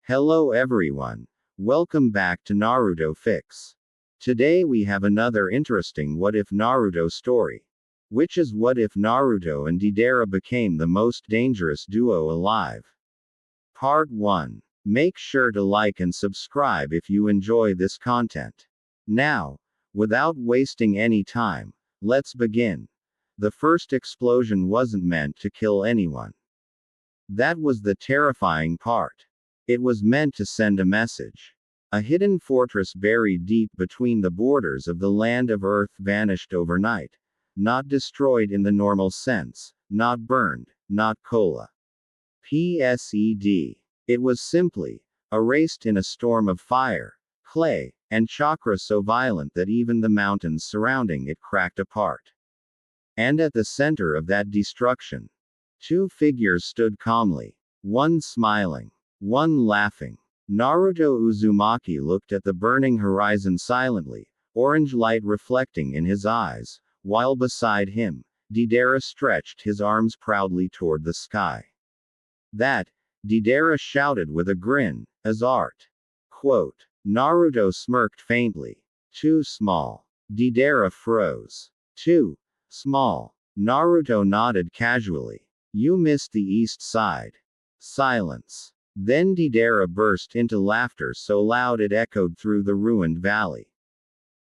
Hello everyone. Welcome back to Naruto Fix. Today we have another interesting what if Naruto story. Which is what if Naruto and Deidara became the most dangerous duo alive. Part 1. Make sure to like and subscribe if you enjoy this content. Now, without wasting any time, let's begin. The first explosion wasn't meant to kill anyone. That was the terrifying part. It was meant to send a message. A hidden fortress buried deep between the borders of the land of Earth vanished overnight. Not destroyed in the normal sense, not burned, not cola. PSED. It was simply erased in a storm of fire, clay, and chakra so violent that even the mountains surrounding it cracked apart. And at the center of that destruction, two figures stood calmly, one smiling, one laughing. Naruto Uzumaki looked at the burning horizon silently, orange light reflecting in his eyes, while beside him, Deidara stretched his arms proudly toward the sky. That, Deidara shouted with a grin, as art. Quote. Naruto smirked faintly. Too small. Deidara froze. Too small. Naruto nodded casually. You missed the east side. Silence. Then Deidara burst into laughter so loud it echoed through the ruined valley.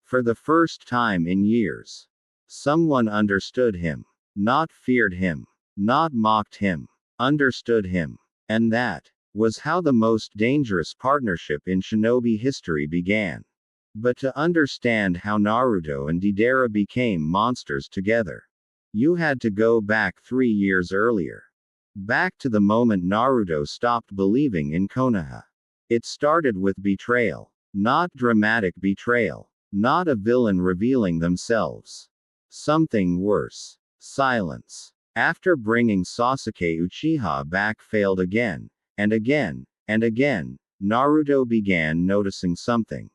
For the first time in years, someone understood him. Not feared him. Not mocked him. Understood him. And that was how the most dangerous partnership in shinobi history began. But to understand how Naruto and Deidara became monsters together, you had to go back 3 years earlier. Back to the moment Naruto stopped believing in Konoha. It started with betrayal. Not dramatic betrayal. Not a villain revealing themselves. Something worse. Silence. After bringing Sasuke Uchiha back failed again, and again, and again, Naruto began noticing something.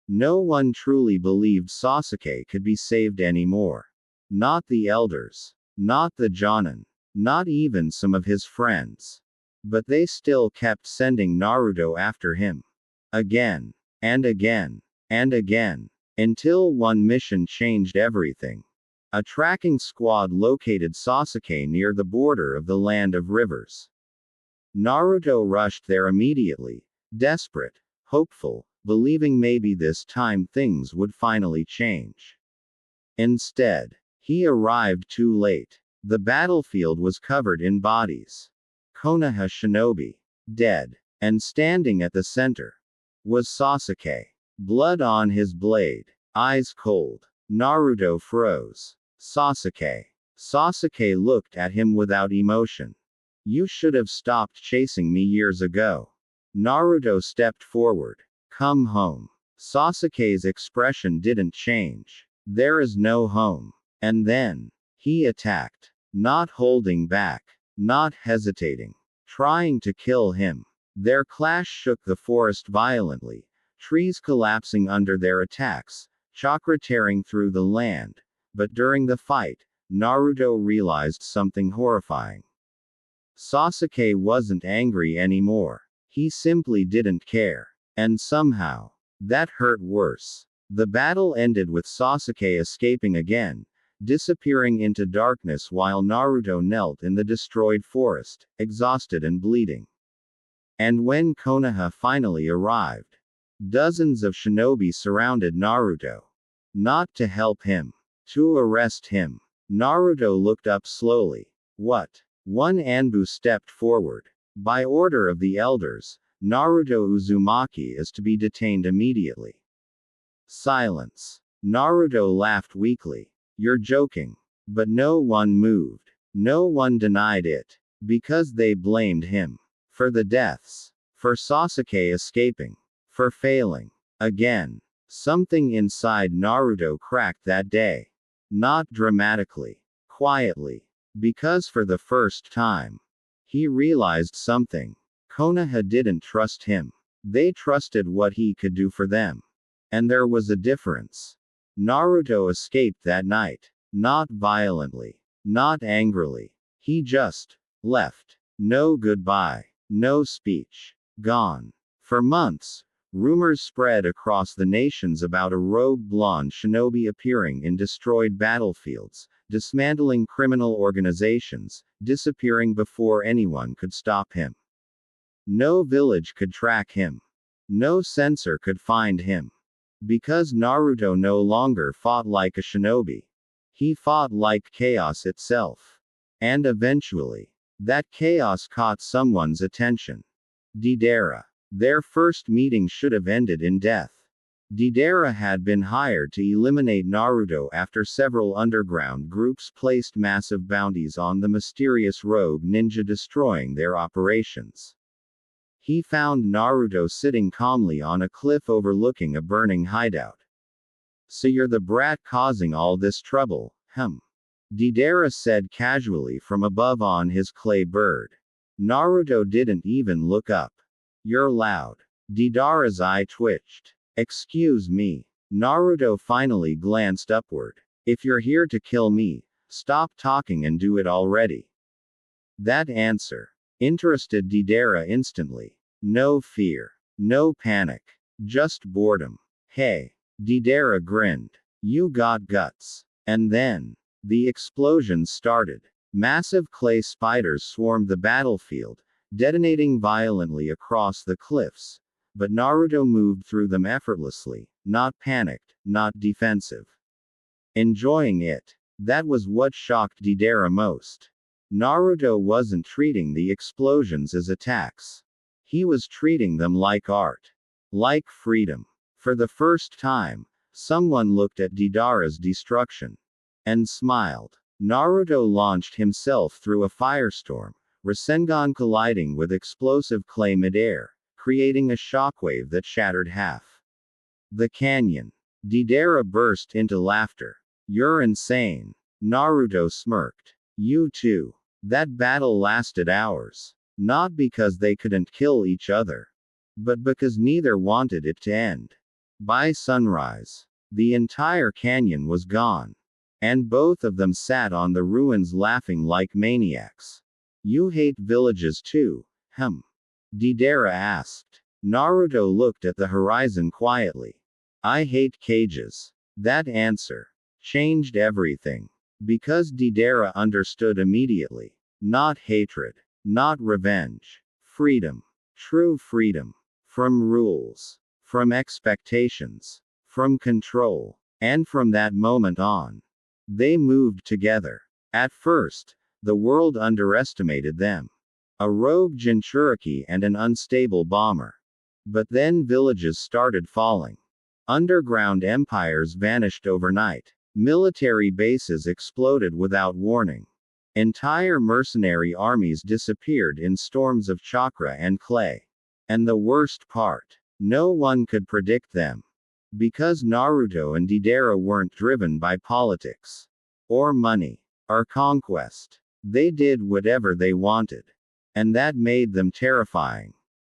No one truly believed Sasuke could be saved anymore. Not the elders. Not the Jonin. Not even some of his friends. But they still kept sending Naruto after him. Again. And again. And again. Until one mission changed everything. A tracking squad located Sasuke near the border of the land of rivers. Naruto rushed there immediately, desperate, hopeful, believing maybe this time things would finally change. Instead, he arrived too late. The battlefield was covered in bodies. Konoha shinobi. Dead. And standing at the center was Sasuke. Blood on his blade. Eyes cold. Naruto froze. Sasuke. Sasuke looked at him without emotion. You should have stopped chasing me years ago. Naruto stepped forward. Come home. Sasuke's expression didn't change. There is no home. And then, he attacked. Not holding back. Not hesitating. Trying to kill him. Their clash shook the forest violently. Trees collapsing under their attacks. Chakra tearing through the land. But during the fight, Naruto realized something horrifying. Sasuke wasn't angry anymore. He simply didn't care. And somehow, that hurt worse. The battle ended with Sasuke escaping again, disappearing into darkness while Naruto knelt in the destroyed forest, exhausted and bleeding. And when Konoha finally arrived, dozens of shinobi surrounded Naruto. Not to help him. To arrest him. Naruto looked up slowly. What? One Anbu stepped forward. By order of the elders, Naruto Uzumaki is to be detained immediately. Silence. Naruto laughed weakly. You're joking. But no one moved. No one denied it. Because they blamed him. For the deaths. For Sasuke escaping. For failing. Again. Something inside Naruto cracked that day. Not dramatically. Quietly. Because for the first time, he realized something. Konoha didn't trust him. They trusted what he could do for them. And there was a difference. Naruto escaped that night. Not violently. Not angrily. He just left. No goodbye. No speech. Gone. For months, rumors spread across the nations about a rogue blonde shinobi appearing in destroyed battlefields, dismantling criminal organizations, disappearing before anyone could stop him. No village could track him. No censor could find him. Because Naruto no longer fought like a shinobi. He fought like chaos itself. And eventually, that chaos caught someone's attention. Deidara. Their first meeting should have ended in death. Deidara had been hired to eliminate Naruto after several underground groups placed massive bounties on the mysterious rogue ninja, destroying their operations. He found Naruto sitting calmly on a cliff overlooking a burning hideout. "So you're the brat causing all this trouble, Deidara said casually from above on his clay bird. Naruto didn't even look up. "You're loud." Deidara's eye twitched. "Excuse me." Naruto finally glanced upward. "If you're here to kill me, stop talking and do it already." That answer interested Deidara instantly. No fear. No panic. Just boredom. "Hey." Deidara grinned. "You got guts." And then, the explosion started. Massive clay spiders swarmed the battlefield, detonating violently across the cliffs. But Naruto moved through them effortlessly, not panicked, not defensive. Enjoying it. That was what shocked Deidara most. Naruto wasn't treating the explosions as attacks. He was treating them like art. Like freedom. For the first time, someone looked at Deidara's destruction. And smiled. Naruto launched himself through a firestorm, Rasengan colliding with explosive clay midair, creating a shockwave that shattered half the canyon. Deidara burst into laughter. "You're insane." Naruto smirked. "You too." That battle lasted hours. Not because they couldn't kill each other, but because neither wanted it to end. By sunrise, the entire canyon was gone. And both of them sat on the ruins laughing like maniacs. "You hate villages too, Deidara asked. Naruto looked at the horizon quietly. "I hate cages." That answer changed everything. Because Deidara understood immediately. Not hatred. Not revenge. Freedom. True freedom. From rules. From expectations. From control. And from that moment on, they moved together. At first, the world underestimated them. A rogue Jinchuriki and an unstable bomber. But then villages started falling. Underground empires vanished overnight. Military bases exploded without warning. Entire mercenary armies disappeared in storms of chakra and clay. And the worst part, no one could predict them. Because Naruto and Deidara weren't driven by politics, or money, or conquest. They did whatever they wanted. And that made them terrifying.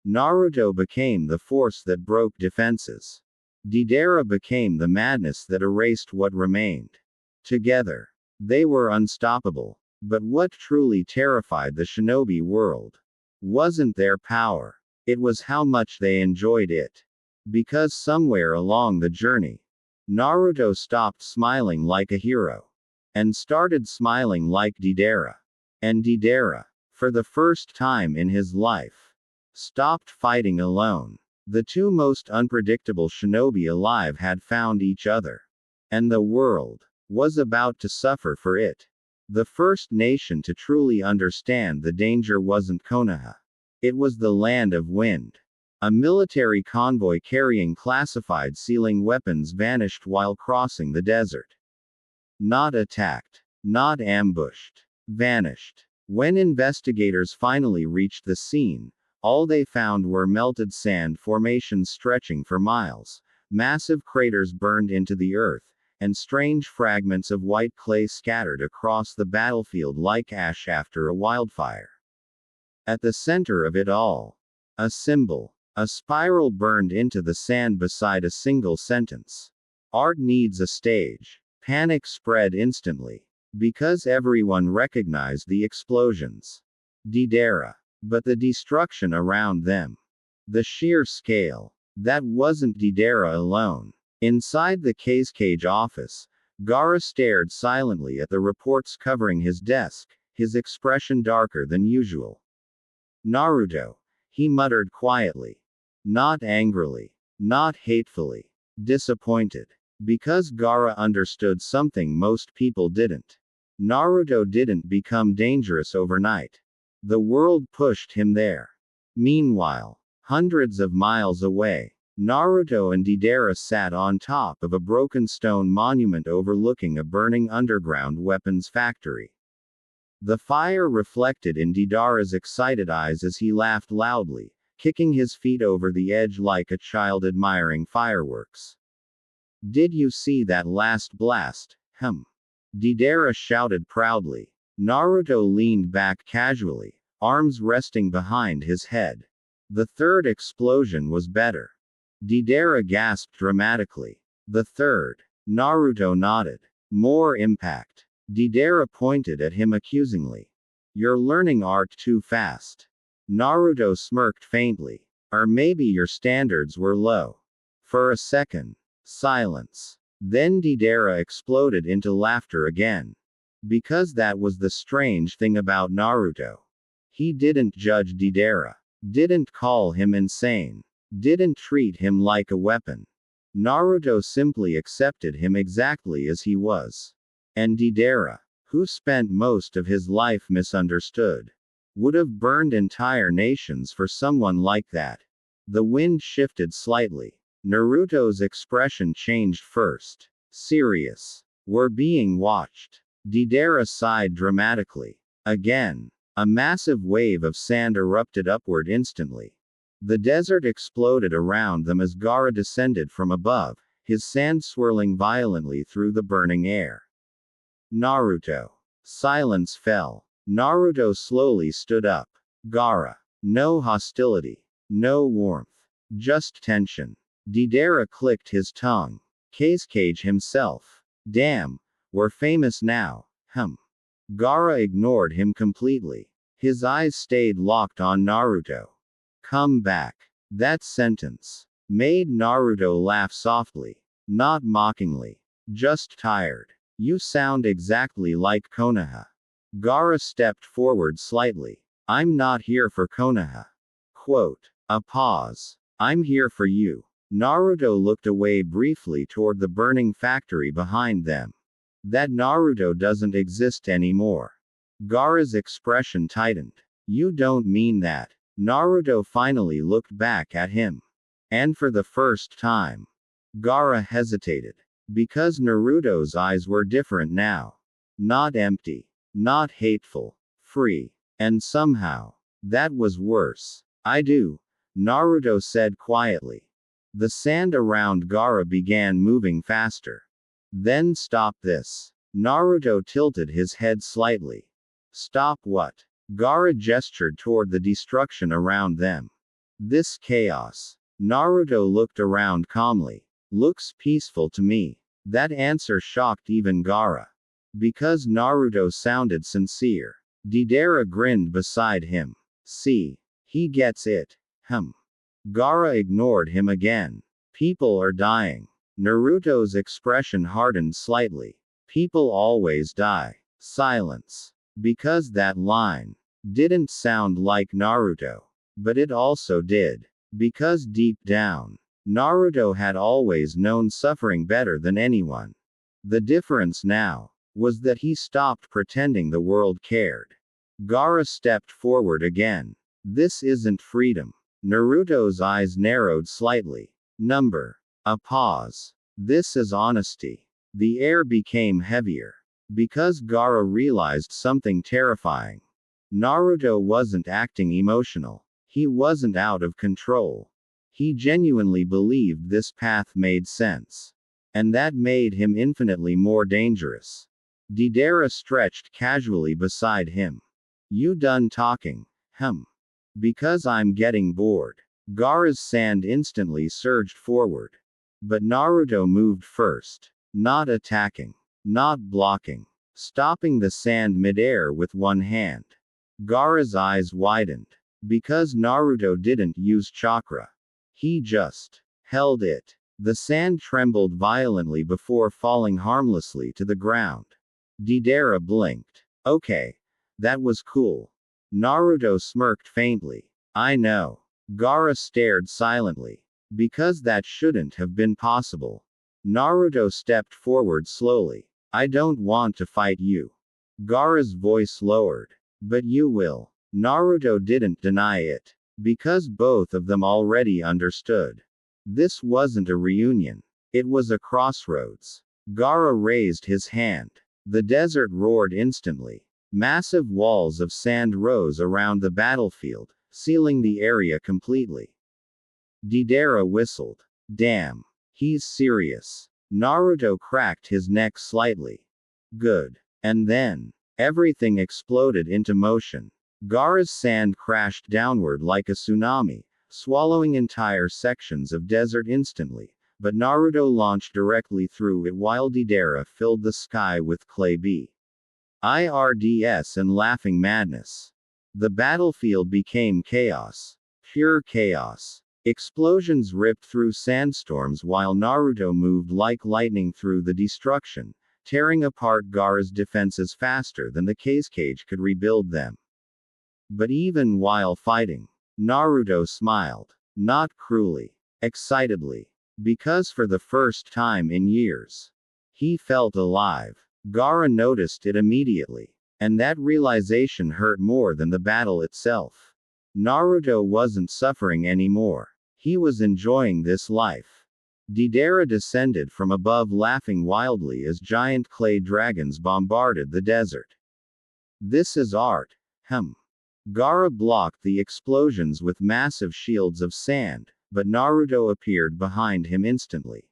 Naruto became the force that broke defenses. Deidara became the madness that erased what remained. Together, they were unstoppable. But what truly terrified the shinobi world wasn't their power. It was how much they enjoyed it. Because somewhere along the journey, Naruto stopped smiling like a hero. And started smiling like Deidara. And Deidara, for the first time in his life, stopped fighting alone. The two most unpredictable shinobi alive had found each other. And the world was about to suffer for it. The first nation to truly understand the danger wasn't Konoha. It was the Land of Wind. A military convoy carrying classified sealing weapons vanished while crossing the desert. Not attacked. Not ambushed. Vanished. When investigators finally reached the scene, all they found were melted sand formations stretching for miles, massive craters burned into the earth, and strange fragments of white clay scattered across the battlefield like ash after a wildfire. At the center of it all, a symbol. A spiral burned into the sand beside a single sentence. "Art needs a stage." Panic spread instantly. Because everyone recognized the explosions. Deidara. But the destruction around them. The sheer scale. That wasn't Deidara alone. Inside the cage office, Gaara stared silently at the reports covering his desk, his expression darker than usual. Naruto, he muttered quietly. Not angrily. Not hatefully. Disappointed. Because Gaara understood something most people didn't. Naruto didn't become dangerous overnight. The world pushed him there. Meanwhile, hundreds of miles away, Naruto and Deidara sat on top of a broken stone monument overlooking a burning underground weapons factory. The fire reflected in Deidara's excited eyes as he laughed loudly, kicking his feet over the edge like a child admiring fireworks. Did you see that last blast? Deidara shouted proudly. Naruto leaned back casually, arms resting behind his head. The third explosion was better. Deidara gasped dramatically. The third. Naruto nodded. More impact. Deidara pointed at him accusingly. You're learning art too fast. Naruto smirked faintly. Or maybe your standards were low. For a second. Silence. Then Deidara exploded into laughter again. Because that was the strange thing about Naruto. He didn't judge Deidara. Didn't call him insane. Didn't treat him like a weapon. Naruto simply accepted him exactly as he was. And Deidara, who spent most of his life misunderstood, would have burned entire nations for someone like that. The wind shifted slightly. Naruto's expression changed first. Serious. We're being watched. Deidara sighed dramatically. Again. A massive wave of sand erupted upward instantly. The desert exploded around them as Gaara descended from above, his sand swirling violently through the burning air. Naruto. Silence fell. Naruto slowly stood up. Gaara. No hostility. No warmth. Just tension. Deidara clicked his tongue. Cage himself. Damn. We're famous now. Gaara ignored him completely. His eyes stayed locked on Naruto. Come back. That sentence made Naruto laugh softly. Not mockingly. Just tired. You sound exactly like Konoha. Gaara stepped forward slightly. I'm not here for Konoha. Quote. A pause. I'm here for you. Naruto looked away briefly toward the burning factory behind them. That Naruto doesn't exist anymore. Gaara's expression tightened. You don't mean that. Naruto finally looked back at him. And for the first time, Gaara hesitated. Because Naruto's eyes were different now. Not empty. Not hateful. Free. And somehow, that was worse. I do. Naruto said quietly. The sand around Gaara began moving faster. Then stop this. Naruto tilted his head slightly. Stop what? Gaara gestured toward the destruction around them. This chaos. Naruto looked around calmly. Looks peaceful to me. That answer shocked even Gaara. Because Naruto sounded sincere. Deidara grinned beside him. See. He gets it. Gaara ignored him again. People are dying. Naruto's expression hardened slightly. People always die. Silence. Because that line didn't sound like Naruto. But it also did. Because deep down, Naruto had always known suffering better than anyone. The difference now was that he stopped pretending the world cared. Gaara stepped forward again. This isn't freedom. Naruto's eyes narrowed slightly. A pause. This is honesty. The air became heavier. Because Gaara realized something terrifying. Naruto wasn't acting emotional. He wasn't out of control. He genuinely believed this path made sense. And that made him infinitely more dangerous. Deidara stretched casually beside him. You done talking? Because I'm getting bored. Gaara's sand instantly surged forward. But Naruto moved first. Not attacking. Not blocking. Stopping the sand midair with one hand. Gaara's eyes widened. Because Naruto didn't use chakra. He just held it. The sand trembled violently before falling harmlessly to the ground. Deidara blinked. Okay. That was cool. Naruto smirked faintly. I know. Gaara stared silently. Because that shouldn't have been possible. Naruto stepped forward slowly. I don't want to fight you. Gaara's voice lowered. But you will. Naruto didn't deny it. Because both of them already understood. This wasn't a reunion. It was a crossroads. Gaara raised his hand. The desert roared instantly. Massive walls of sand rose around the battlefield, sealing the area completely. Deidara whistled. Damn. He's serious. Naruto cracked his neck slightly. Good. And then, everything exploded into motion. Gaara's sand crashed downward like a tsunami, swallowing entire sections of desert instantly, but Naruto launched directly through it while Deidara filled the sky with clay birds and laughing madness. The battlefield became chaos. Pure chaos. Explosions ripped through sandstorms while Naruto moved like lightning through the destruction, tearing apart Gaara's defenses faster than the cage could rebuild them. But even while fighting, Naruto smiled. Not cruelly. Excitedly. Because for the first time in years, he felt alive. Gaara noticed it immediately. And that realization hurt more than the battle itself. Naruto wasn't suffering anymore. He was enjoying this life. Deidara descended from above laughing wildly as giant clay dragons bombarded the desert. This is art. Gaara blocked the explosions with massive shields of sand, but Naruto appeared behind him instantly.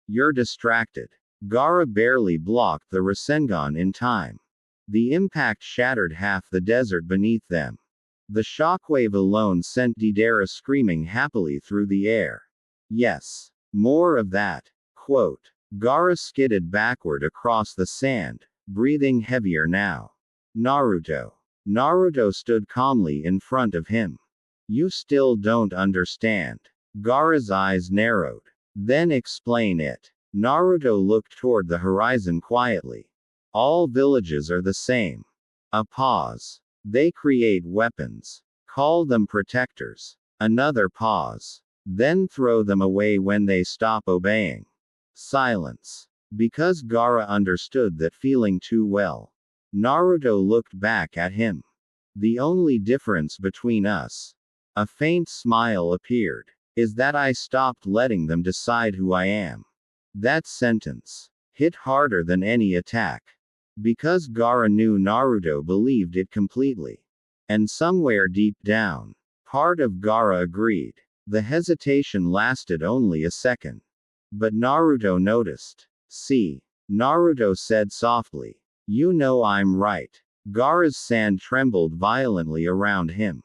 You're distracted. Gaara barely blocked the Rasengan in time. The impact shattered half the desert beneath them. The shockwave alone sent Deidara screaming happily through the air. Yes. More of that. Quote. Gaara skidded backward across the sand, breathing heavier now. Naruto. Naruto stood calmly in front of him. You still don't understand. Gaara's eyes narrowed. Then explain it. Naruto looked toward the horizon quietly. All villages are the same. A pause. They create weapons. Call them protectors. Another pause. Then throw them away when they stop obeying. Silence. Because Gaara understood that feeling too well. Naruto looked back at him. The only difference between us. A faint smile appeared. Is that I stopped letting them decide who I am. That sentence hit harder than any attack. Because Gaara knew Naruto believed it completely. And somewhere deep down, part of Gaara agreed. The hesitation lasted only a second. But Naruto noticed. See. Naruto said softly. You know I'm right. Gaara's sand trembled violently around him.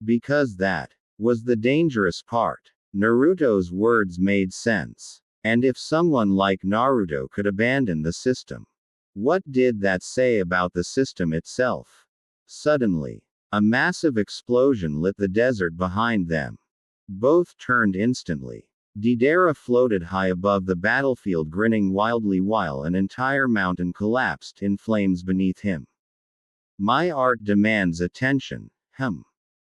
Because that was the dangerous part. Naruto's words made sense. And if someone like Naruto could abandon the system, what did that say about the system itself? Suddenly, a massive explosion lit the desert behind them. Both turned instantly. Deidara floated high above the battlefield grinning wildly while an entire mountain collapsed in flames beneath him. My art demands attention.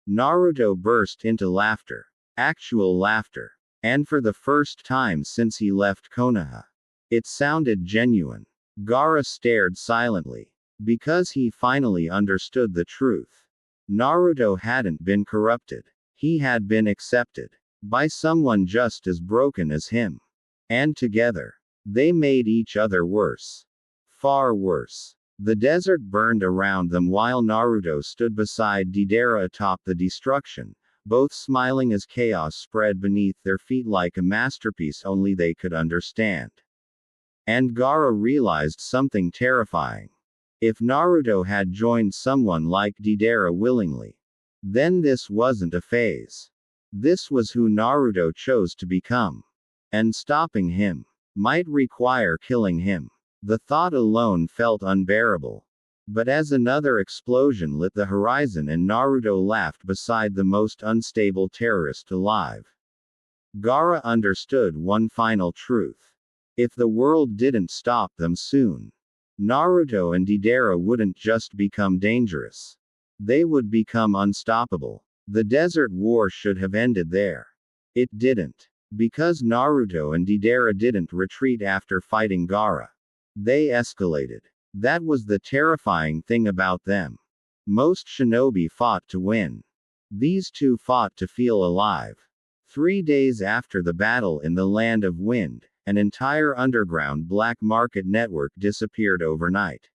Naruto burst into laughter. Actual laughter. And for the first time since he left Konoha. It sounded genuine. Gaara stared silently. Because he finally understood the truth. Naruto hadn't been corrupted. He had been accepted. By someone just as broken as him. And together, they made each other worse. Far worse. The desert burned around them while Naruto stood beside Deidara atop the destruction, both smiling as chaos spread beneath their feet like a masterpiece only they could understand. And Gaara realized something terrifying. If Naruto had joined someone like Deidara willingly, then this wasn't a phase. This was who Naruto chose to become. And stopping him might require killing him. The thought alone felt unbearable. But as another explosion lit the horizon and Naruto laughed beside the most unstable terrorist alive, Gaara understood one final truth. If the world didn't stop them soon, Naruto and Deidara wouldn't just become dangerous. They would become unstoppable. The desert war should have ended there. It didn't. Because Naruto and Deidara didn't retreat after fighting Gaara. They escalated. That was the terrifying thing about them. Most shinobi fought to win. These two fought to feel alive. 3 days after the battle in the Land of Wind, an entire underground black market network disappeared overnight.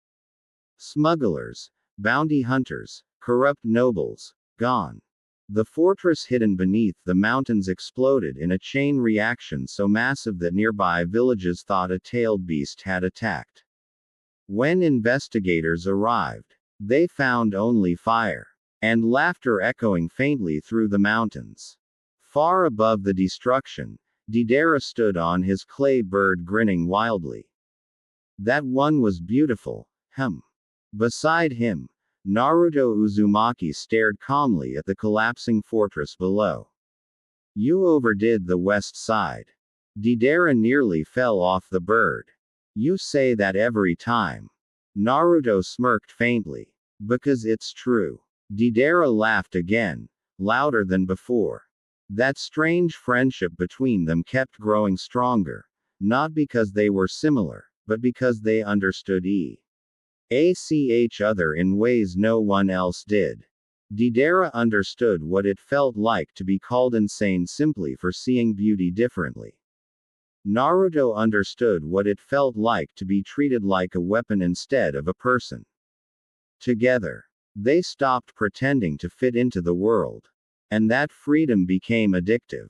Smugglers, bounty hunters, corrupt nobles, gone. The fortress hidden beneath the mountains exploded in a chain reaction so massive that nearby villages thought a tailed beast had attacked. When investigators arrived, they found only fire and laughter echoing faintly through the mountains. Far above the destruction, Deidara stood on his clay bird grinning wildly. That one was beautiful, Beside him, Naruto Uzumaki stared calmly at the collapsing fortress below. You overdid the west side. Deidara nearly fell off the bird. You say that every time. Naruto smirked faintly. Because it's true. Deidara laughed again, louder than before. That strange friendship between them kept growing stronger, not because they were similar, but because they understood each other in ways no one else did. Deidara understood what it felt like to be called insane simply for seeing beauty differently. Naruto understood what it felt like to be treated like a weapon instead of a person. Together, they stopped pretending to fit into the world. And that freedom became addictive.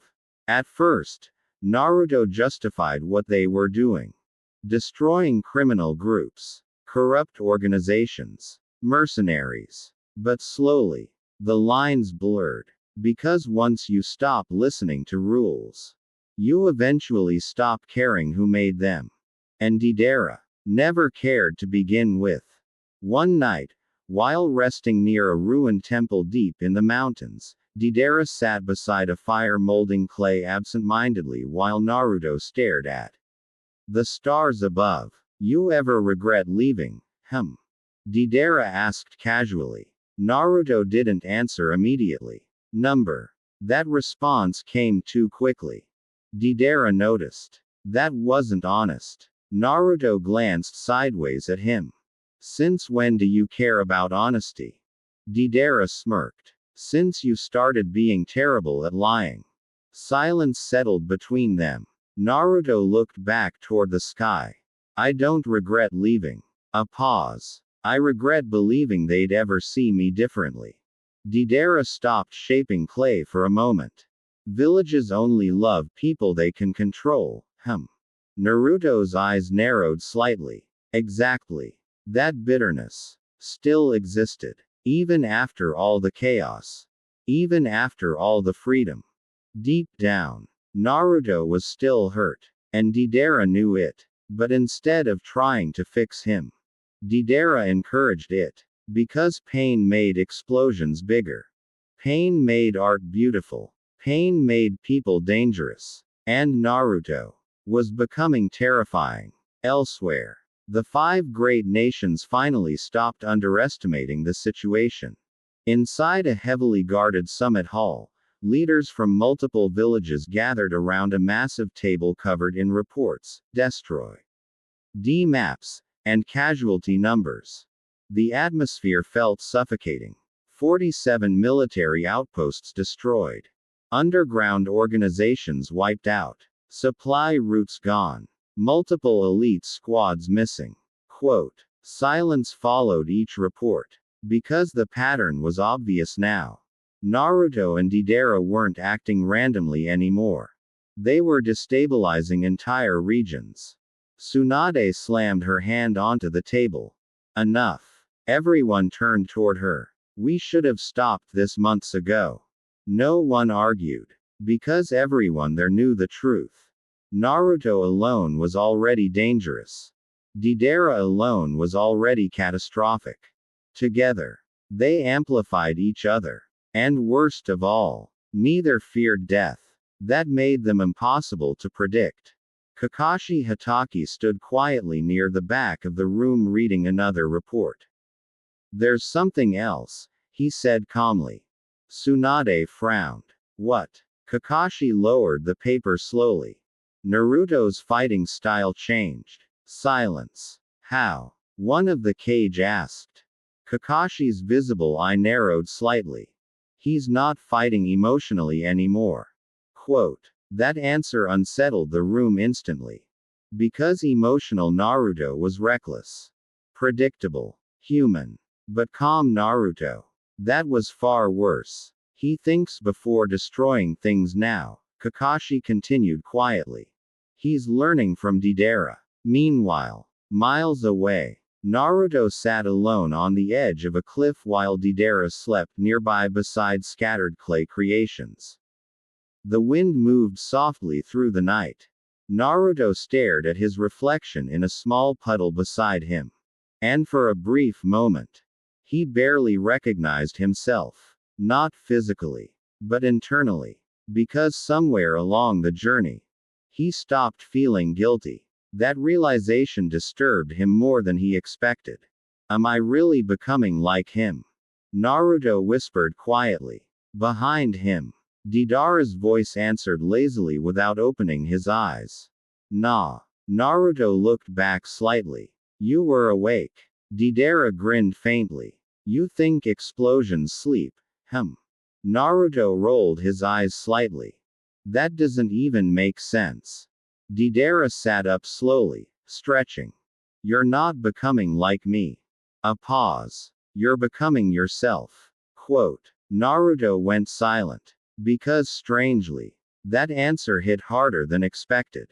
At first, Naruto justified what they were doing. Destroying criminal groups, corrupt organizations, mercenaries. But slowly, the lines blurred. Because once you stop listening to rules, you eventually stop caring who made them. And Deidara never cared to begin with. One night, while resting near a ruined temple deep in the mountains, Deidara sat beside a fire molding clay absent-mindedly while Naruto stared at the stars above. You ever regret leaving? Deidara asked casually. Naruto didn't answer immediately. That response came too quickly. Deidara noticed. That wasn't honest. Naruto glanced sideways at him. Since when do you care about honesty? Deidara smirked. Since you started being terrible at lying. Silence settled between them. Naruto looked back toward the sky. I don't regret leaving. A pause. I regret believing they'd ever see me differently. Deidara stopped shaping clay for a moment. Villages only love people they can control, Naruto's eyes narrowed slightly. Exactly. That bitterness still existed. Even after all the chaos. Even after all the freedom. Deep down, Naruto was still hurt. And Deidara knew it. But instead of trying to fix him, Deidara encouraged it. Because pain made explosions bigger. Pain made art beautiful. Pain made people dangerous. And Naruto was becoming terrifying. Elsewhere, the 5 great nations finally stopped underestimating the situation. Inside a heavily guarded summit hall, leaders from multiple villages gathered around a massive table covered in reports, destroy D maps, and casualty numbers. The atmosphere felt suffocating. 47 military outposts destroyed. Underground organizations wiped out. Supply routes gone. Multiple elite squads missing. Quote. Silence followed each report. Because the pattern was obvious now. Naruto and Deidara weren't acting randomly anymore. They were destabilizing entire regions. Tsunade slammed her hand onto the table. Enough. Everyone turned toward her. We should have stopped this months ago. No one argued. Because everyone there knew the truth. Naruto alone was already dangerous. Deidara alone was already catastrophic. Together, they amplified each other. And worst of all, neither feared death. That made them impossible to predict. Kakashi Hatake stood quietly near the back of the room reading another report. "There's something else," he said calmly. Tsunade frowned. "What?" Kakashi lowered the paper slowly. "Naruto's fighting style changed." Silence. "How?" one of the cage asked. Kakashi's visible eye narrowed slightly. "He's not fighting emotionally anymore." Quote. That answer unsettled the room instantly. Because emotional Naruto was reckless. Predictable. Human. But calm Naruto. That was far worse. "He thinks before destroying things now," Kakashi continued quietly. "He's learning from Deidara." Meanwhile, miles away, Naruto sat alone on the edge of a cliff while Deidara slept nearby beside scattered clay creations. The wind moved softly through the night. Naruto stared at his reflection in a small puddle beside him. And for a brief moment, he barely recognized himself. Not physically, but internally. Because somewhere along the journey, he stopped feeling guilty. That realization disturbed him more than he expected. "Am I really becoming like him?" Naruto whispered quietly. Behind him, Deidara's voice answered lazily without opening his eyes. "Nah." Naruto looked back slightly. "You were awake." Deidara grinned faintly. "You think explosions sleep, hmm?" Naruto rolled his eyes slightly. "That doesn't even make sense." Deidara sat up slowly, stretching. "You're not becoming like me." A pause. "You're becoming yourself." Quote. Naruto went silent. Because strangely, that answer hit harder than expected.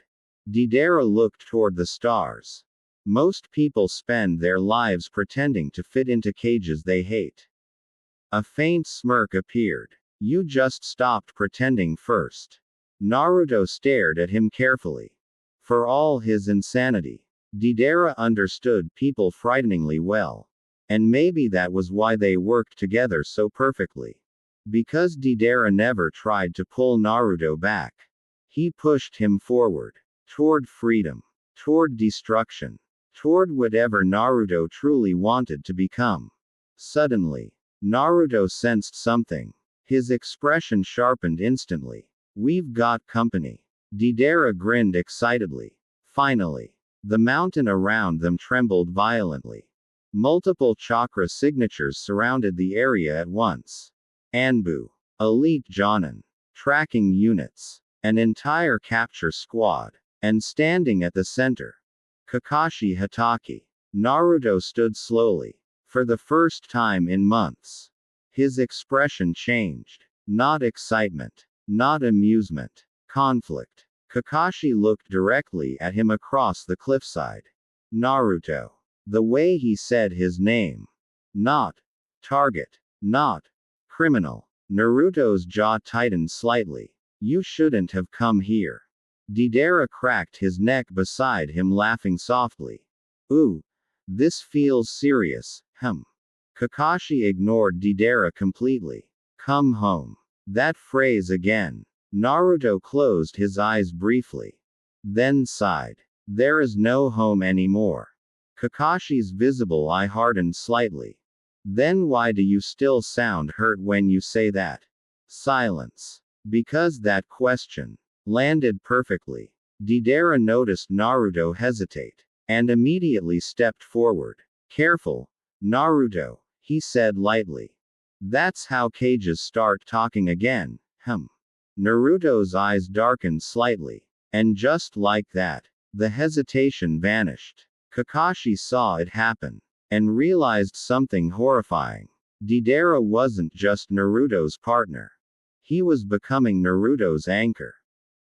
Deidara looked toward the stars. Most people spend their lives pretending to fit into cages they hate. A faint smirk appeared. "You just stopped pretending first." Naruto stared at him carefully. For all his insanity, Deidara understood people frighteningly well. And maybe that was why they worked together so perfectly. Because Deidara never tried to pull Naruto back. He pushed him forward. Toward freedom. Toward destruction. Toward whatever Naruto truly wanted to become. Suddenly, Naruto sensed something. His expression sharpened instantly. "We've got company." Deidara grinned excitedly. Finally. The mountain around them trembled violently. Multiple chakra signatures surrounded the area at once. Anbu. Elite Jonin. Tracking units. An entire capture squad. And standing at the center. Kakashi Hatake. Naruto stood slowly. For the first time in months. His expression changed. Not excitement. Not amusement. Conflict. Kakashi looked directly at him across the cliffside. Naruto. The way he said his name. Not target. Not criminal. Naruto's jaw tightened slightly. "You shouldn't have come here." Deidara cracked his neck beside him, laughing softly. "Ooh. This feels serious, hmm." Kakashi ignored Deidara completely. "Come home." That phrase again. Naruto closed his eyes briefly. Then sighed. "There is no home anymore." Kakashi's visible eye hardened slightly. "Then why do you still sound hurt when you say that?" Silence. Because that question landed perfectly. Deidara noticed Naruto hesitate. And immediately stepped forward. "Careful, Naruto," he said lightly. "That's how cages start talking again, hmm." Naruto's eyes darkened slightly. And just like that, the hesitation vanished. Kakashi saw it happen. And realized something horrifying. Deidara wasn't just Naruto's partner. He was becoming Naruto's anchor.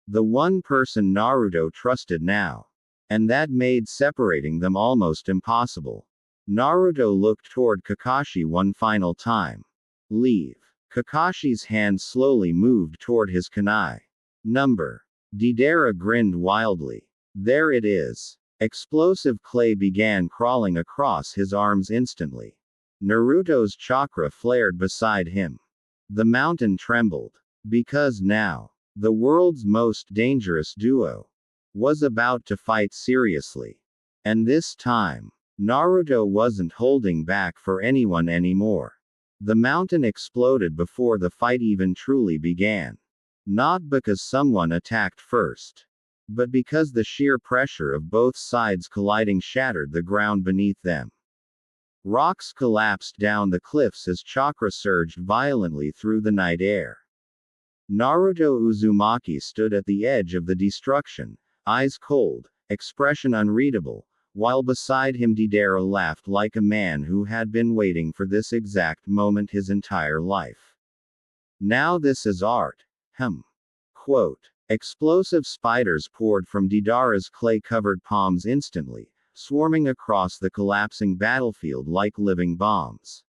The one person Naruto trusted now. And that made separating them almost impossible. Naruto looked toward Kakashi one final time. "Leave." Kakashi's hand slowly moved toward his kunai. "Number." Deidara grinned wildly. "There it is." Explosive clay began crawling across his arms instantly. Naruto's chakra flared beside him. The mountain trembled. Because now, the world's most dangerous duo was about to fight seriously. And this time, Naruto wasn't holding back for anyone anymore. The mountain exploded before the fight even truly began. Not because someone attacked first, but because the sheer pressure of both sides colliding shattered the ground beneath them. Rocks collapsed down the cliffs as chakra surged violently through the night air. Naruto Uzumaki stood at the edge of the destruction, eyes cold, expression unreadable, while beside him Deidara laughed like a man who had been waiting for this exact moment his entire life. Now this is art. Quote. Explosive spiders poured from Deidara's clay-covered palms instantly, swarming across the collapsing battlefield like living bombs.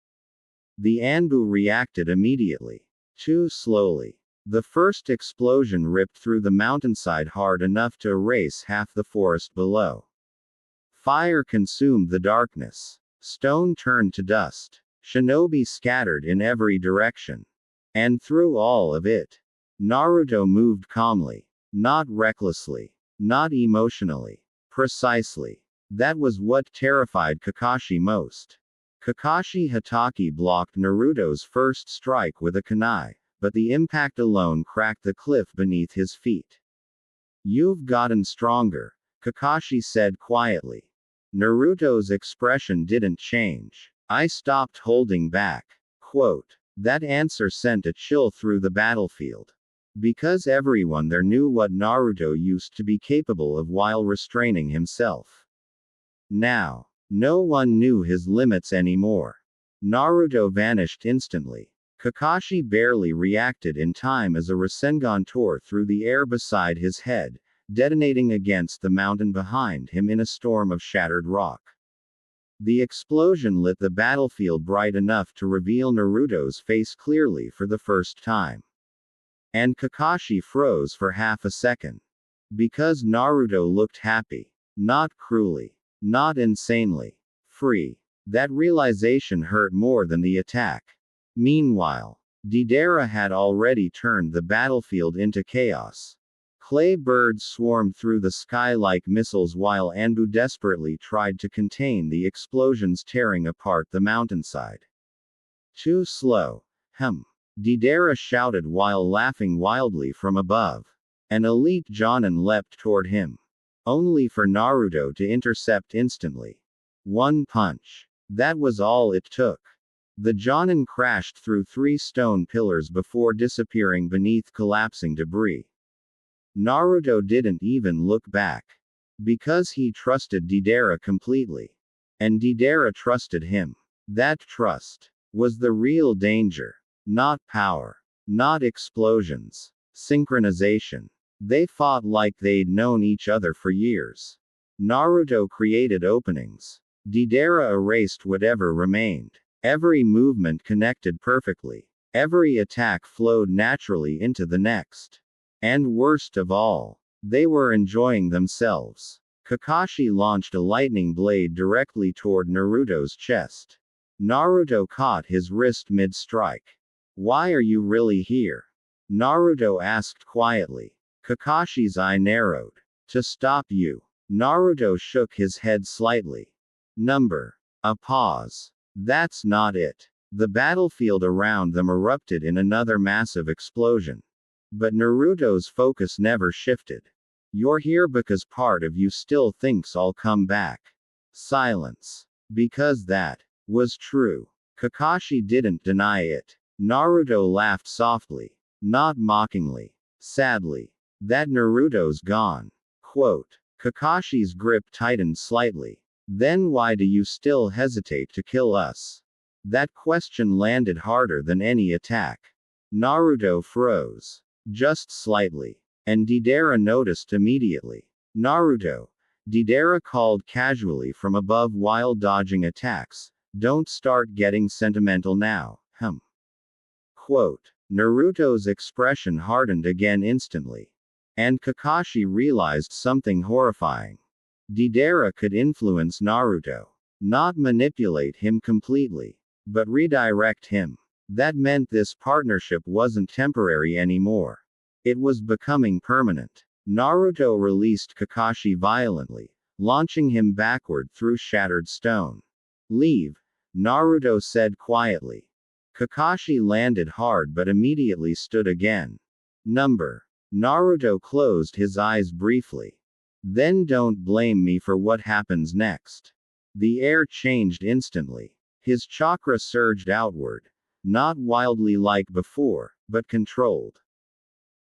The Anbu reacted immediately. Too slowly. The first explosion ripped through the mountainside hard enough to erase half the forest below. Fire consumed the darkness. Stone turned to dust. Shinobi scattered in every direction. And through all of it, Naruto moved calmly. Not recklessly. Not emotionally. Precisely. That was what terrified Kakashi most. Kakashi Hatake blocked Naruto's first strike with a kunai, but the impact alone cracked the cliff beneath his feet. You've gotten stronger, Kakashi said quietly. Naruto's expression didn't change. I stopped holding back. Quote. That answer sent a chill through the battlefield. Because everyone there knew what Naruto used to be capable of while restraining himself. Now, no one knew his limits anymore. Naruto vanished instantly. Kakashi barely reacted in time as a Rasengan tore through the air beside his head, detonating against the mountain behind him in a storm of shattered rock. The explosion lit the battlefield bright enough to reveal Naruto's face clearly for the first time. And Kakashi froze for half a second. Because Naruto looked happy. Not cruelly. Not insanely. Free. That realization hurt more than the attack. Meanwhile, Deidara had already turned the battlefield into chaos. Clay birds swarmed through the sky like missiles while Anbu desperately tried to contain the explosions tearing apart the mountainside. Too slow. Deidara shouted while laughing wildly from above. An elite Jonin leapt toward him. Only for Naruto to intercept instantly. One punch. That was all it took. The Jonin crashed through 3 stone pillars before disappearing beneath collapsing debris. Naruto didn't even look back. Because he trusted Deidara completely. And Deidara trusted him. That trust was the real danger. Not power. Not explosions. Synchronization. They fought like they'd known each other for years. Naruto created openings. Deidara erased whatever remained. Every movement connected perfectly. Every attack flowed naturally into the next. And worst of all, they were enjoying themselves. Kakashi launched a lightning blade directly toward Naruto's chest. Naruto caught his wrist mid-strike. Why are you really here? Naruto asked quietly. Kakashi's eye narrowed. To stop you. Naruto shook his head slightly. A pause. That's not it. The battlefield around them erupted in another massive explosion. But Naruto's focus never shifted. You're here because part of you still thinks I'll come back. Silence. Because that was true. Kakashi didn't deny it. Naruto laughed softly. Not mockingly. Sadly. That Naruto's gone. Quote. Kakashi's grip tightened slightly. Then why do you still hesitate to kill us? That question landed harder than any attack. Naruto froze. Just slightly. And Deidara noticed immediately. Naruto. Deidara called casually from above while dodging attacks. Don't start getting sentimental now. Quote. Naruto's expression hardened again instantly. And Kakashi realized something horrifying. Deidara could influence Naruto. Not manipulate him completely, but redirect him. That meant this partnership wasn't temporary anymore. It was becoming permanent. Naruto released Kakashi violently, launching him backward through shattered stone. Leave, Naruto said quietly. Kakashi landed hard but immediately stood again. Number. Naruto closed his eyes briefly. Then don't blame me for what happens next. The air changed instantly. His chakra surged outward. Not wildly like before, but controlled.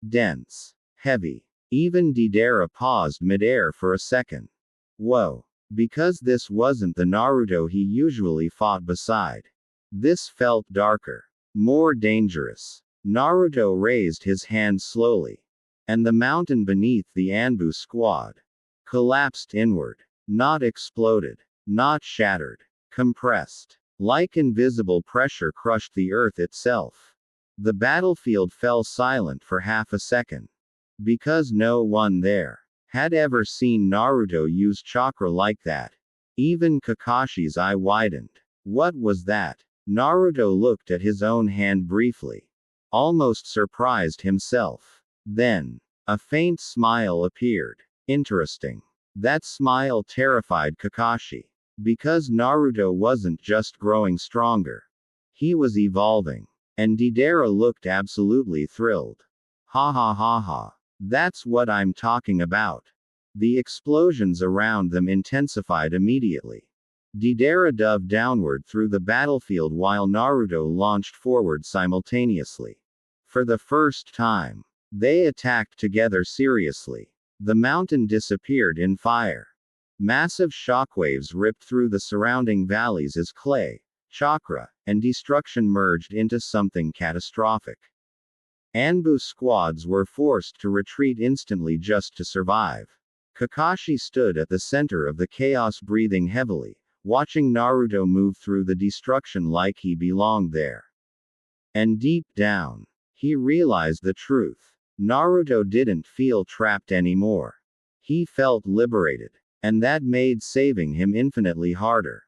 Dense. Heavy. Even Deidara paused midair for a second. Whoa. Because this wasn't the Naruto he usually fought beside. This felt darker. More dangerous. Naruto raised his hand slowly. And the mountain beneath the Anbu squad collapsed inward. Not exploded. Not shattered. Compressed. Like invisible pressure crushed the earth itself. The battlefield fell silent for half a second. Because no one there had ever seen Naruto use chakra like that. Even Kakashi's eye widened. What was that? Naruto looked at his own hand briefly. Almost surprised himself. Then, a faint smile appeared. Interesting. That smile terrified Kakashi. Because Naruto wasn't just growing stronger. He was evolving. And Deidara looked absolutely thrilled. Ha ha ha ha. That's what I'm talking about. The explosions around them intensified immediately. Deidara dove downward through the battlefield while Naruto launched forward simultaneously. For the first time, they attacked together seriously. The mountain disappeared in fire. Massive shockwaves ripped through the surrounding valleys as clay, chakra, and destruction merged into something catastrophic. Anbu squads were forced to retreat instantly just to survive. Kakashi stood at the center of the chaos breathing heavily, watching Naruto move through the destruction like he belonged there. And deep down, he realized the truth. Naruto didn't feel trapped anymore. He felt liberated. And that made saving him infinitely harder.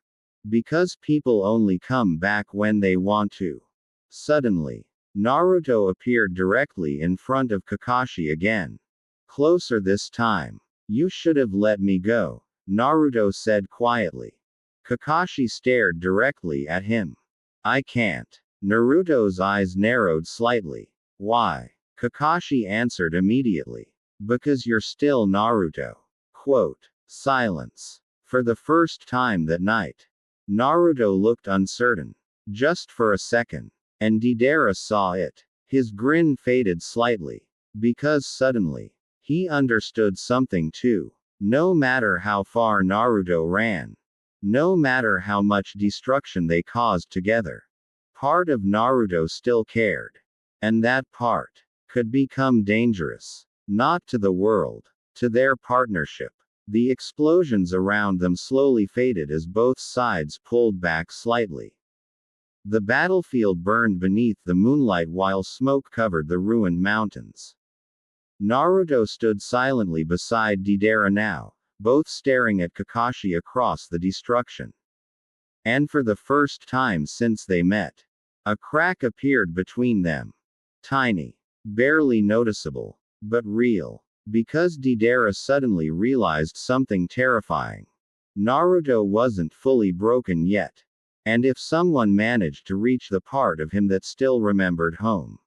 Because people only come back when they want to. Suddenly, Naruto appeared directly in front of Kakashi again. Closer this time. You should have let me go, Naruto said quietly. Kakashi stared directly at him. I can't. Naruto's eyes narrowed slightly. Why? Kakashi answered immediately. Because you're still Naruto. Quote. Silence. For the first time that night. Naruto looked uncertain. Just for a second. And Deidara saw it. His grin faded slightly. Because suddenly, he understood something too. No matter how far Naruto ran. No matter how much destruction they caused together. Part of Naruto still cared. And that part could become dangerous. Not to the world. To their partnership. The explosions around them slowly faded as both sides pulled back slightly. The battlefield burned beneath the moonlight while smoke covered the ruined mountains. Naruto stood silently beside Deidara now, both staring at Kakashi across the destruction. And for the first time since they met, a crack appeared between them. Tiny. Barely noticeable. But real. Because Deidara suddenly realized something terrifying. Naruto wasn't fully broken yet. And if someone managed to reach the part of him that still remembered home,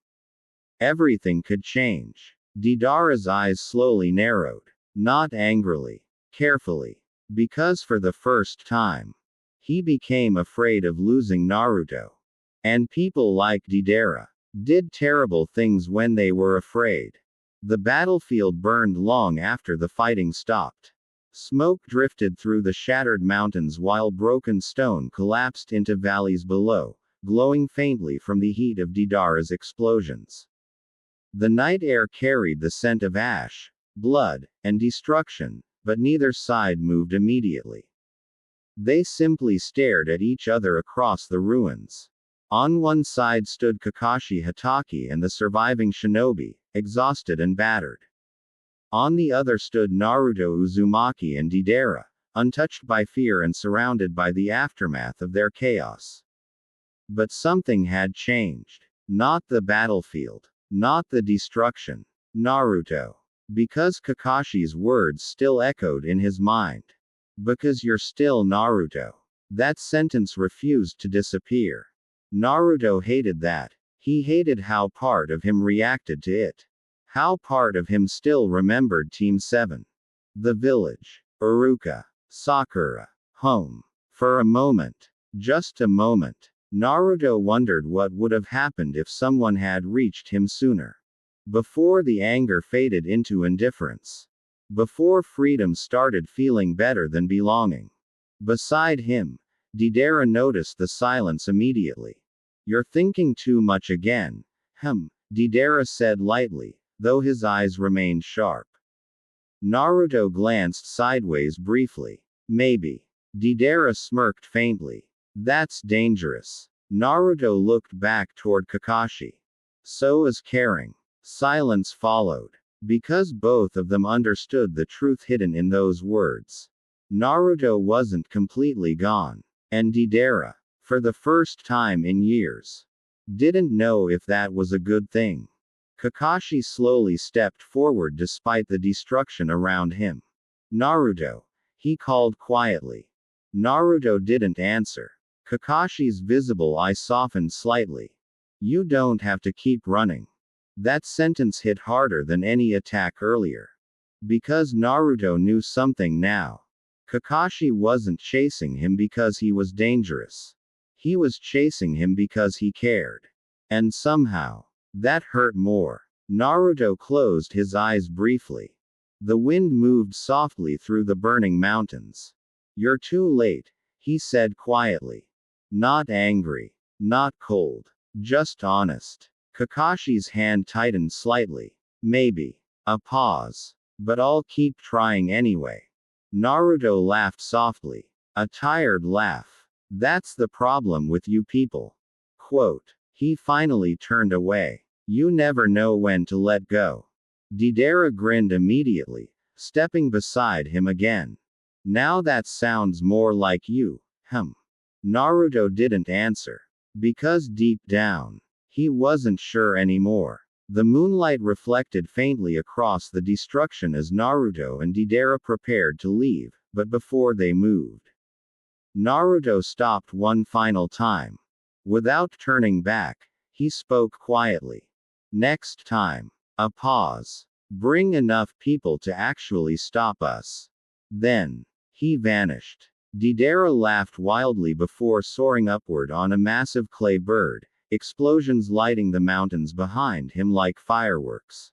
everything could change. Deidara's eyes slowly narrowed. Not angrily. Carefully. Because for the first time, he became afraid of losing Naruto. And people like Deidara did terrible things when they were afraid. The battlefield burned long after the fighting stopped. Smoke drifted through the shattered mountains while broken stone collapsed into valleys below, glowing faintly from the heat of Deidara's explosions. The night air carried the scent of ash, blood, and destruction, but neither side moved immediately. They simply stared at each other across the ruins. On one side stood Kakashi Hatake and the surviving shinobi, exhausted and battered. On the other stood Naruto Uzumaki and Deidara, untouched by fear and surrounded by the aftermath of their chaos. But something had changed. Not the battlefield. Not the destruction. Naruto. Because Kakashi's words still echoed in his mind. Because you're still Naruto. That sentence refused to disappear. Naruto hated that. He hated how part of him reacted to it. How part of him still remembered Team 7. The village. Iruka. Sakura. Home. For a moment. Just a moment. Naruto wondered what would have happened if someone had reached him sooner. Before the anger faded into indifference. Before freedom started feeling better than belonging. Beside him, Deidara noticed the silence immediately. You're thinking too much again. Deidara said lightly, though his eyes remained sharp. Naruto glanced sideways briefly. Maybe. Deidara smirked faintly. That's dangerous. Naruto looked back toward Kakashi. So is caring. Silence followed. Because both of them understood the truth hidden in those words. Naruto wasn't completely gone. And Deidara, for the first time in years, didn't know if that was a good thing. Kakashi slowly stepped forward despite the destruction around him. Naruto, he called quietly. Naruto didn't answer. Kakashi's visible eye softened slightly. You don't have to keep running. That sentence hit harder than any attack earlier. Because Naruto knew something now. Kakashi wasn't chasing him because he was dangerous. He was chasing him because he cared. And somehow, that hurt more. Naruto closed his eyes briefly. The wind moved softly through the burning mountains. You're too late, he said quietly. Not angry. Not cold. Just honest. Kakashi's hand tightened slightly. Maybe. A pause. But I'll keep trying anyway. Naruto laughed softly. A tired laugh. That's the problem with you people. Quote. He finally turned away. You never know when to let go. Deidara grinned immediately, stepping beside him again. Now that sounds more like you. Naruto didn't answer. Because deep down, he wasn't sure anymore. The moonlight reflected faintly across the destruction as Naruto and Deidara prepared to leave, but before they moved, Naruto stopped one final time. Without turning back, he spoke quietly. Next time. A pause. Bring enough people to actually stop us. Then, he vanished. Deidara laughed wildly before soaring upward on a massive clay bird, explosions lighting the mountains behind him like fireworks.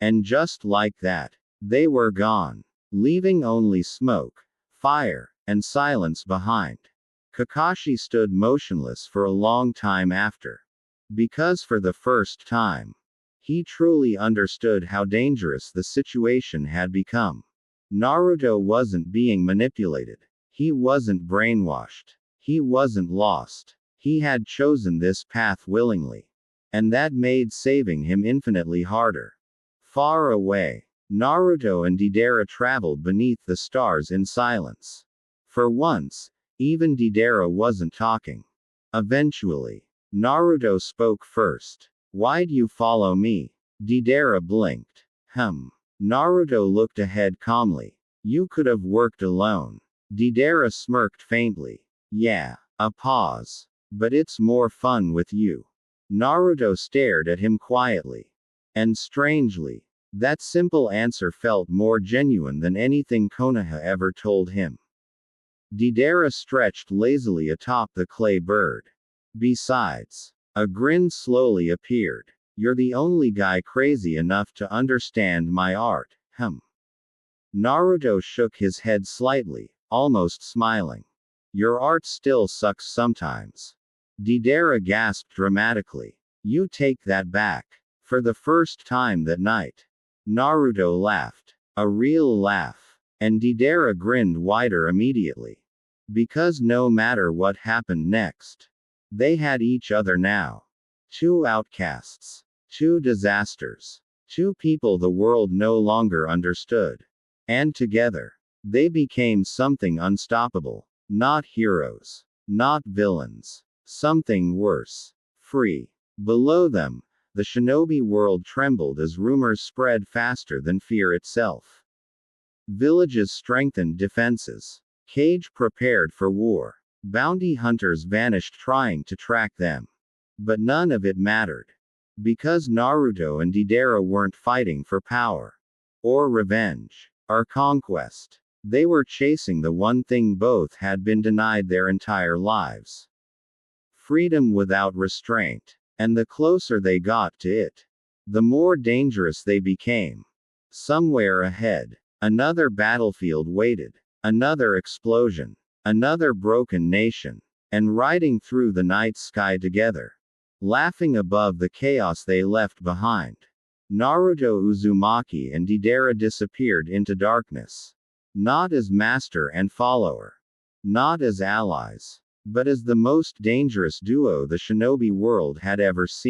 And just like that, they were gone, leaving only smoke, fire, and silence behind. Kakashi stood motionless for a long time after. Because for the first time, he truly understood how dangerous the situation had become. Naruto wasn't being manipulated. He wasn't brainwashed. He wasn't lost. He had chosen this path willingly. And that made saving him infinitely harder. Far away, Naruto and Deidara traveled beneath the stars in silence. For once, even Deidara wasn't talking. Eventually, Naruto spoke first. Why'd you follow me? Deidara blinked. Naruto looked ahead calmly. You could have worked alone. Deidara smirked faintly. Yeah. A pause. But it's more fun with you. Naruto stared at him quietly. And strangely, that simple answer felt more genuine than anything Konoha ever told him. Deidara stretched lazily atop the clay bird. Besides, a grin slowly appeared. You're the only guy crazy enough to understand my art. Naruto shook his head slightly, almost smiling. Your art still sucks sometimes. Deidara gasped dramatically. You take that back. For the first time that night. Naruto laughed. A real laugh. And Deidara grinned wider immediately. Because no matter what happened next, they had each other now. Two outcasts. Two disasters. Two people the world no longer understood. And together, they became something unstoppable. Not heroes. Not villains. Something worse. Free. Below them, the shinobi world trembled as rumors spread faster than fear itself. Villages strengthened defenses. Cage prepared for war. Bounty hunters vanished trying to track them. But none of it mattered. Because Naruto and Deidara weren't fighting for power. Or revenge. Or conquest. They were chasing the one thing both had been denied their entire lives. Freedom without restraint. And the closer they got to it, the more dangerous they became. Somewhere ahead, another battlefield waited. Another explosion. Another broken nation. And riding through the night sky together. Laughing above the chaos they left behind. Naruto Uzumaki and Deidara disappeared into darkness. Not as master and follower. Not as allies. But as the most dangerous duo the shinobi world had ever seen.